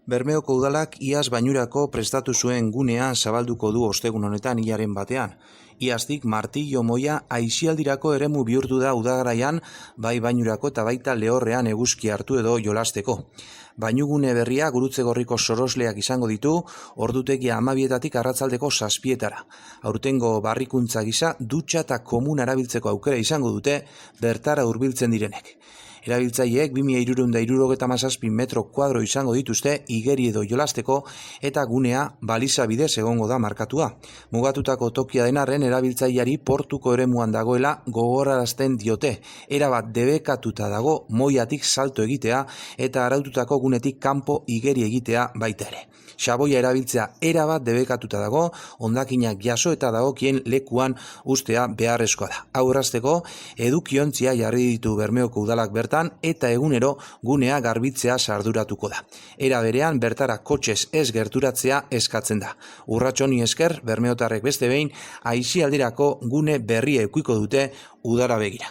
Bermeoko udalak iaz bainurako prestatu zuen gunea zabalduko du ostegun honetan hilaren batean. Iaztik martillo moia aisialdirako eremu bihurtu da udagaraian, bai bainurako eta baita Lehorrean eguzki hartu edo jolasteko. Bainugune berria Gurutze Gorriko sorosleak izango ditu, ordutegia 12 arratsaldeko 7etara. Aurtengo barrikuntza gisa dutxa eta komun erabiltzeko aukera izango dute bertara hurbiltzen direnek. Erabiltzaileek 2367 metro kuadro izango dituzte igeri edo jolasteko eta gunea baliza bidez egongo da markatua. Mugatutako tokia denarren erabiltzaileari portuko eremuan dagoela gogorarazten diote. Erabat debekatuta dago moiatik salto egitea eta araututako gunetik kanpo igeri egitea baita ere. Xaboia erabiltzea erabat debekatuta dago, hondakinak jaso eta dagokien lekuan ustea beharrezkoa da. Hau errazteko, edukiontzia jarri ditu Bermeoko udalak bertan eta egunero gunea garbitzea sarduratuko da. Era berean bertara kotxez ez gerturatzea eskatzen da. Urrats honi esker, bermeotarrek beste behin aisialdirako gune berria edukiko dute udara begira.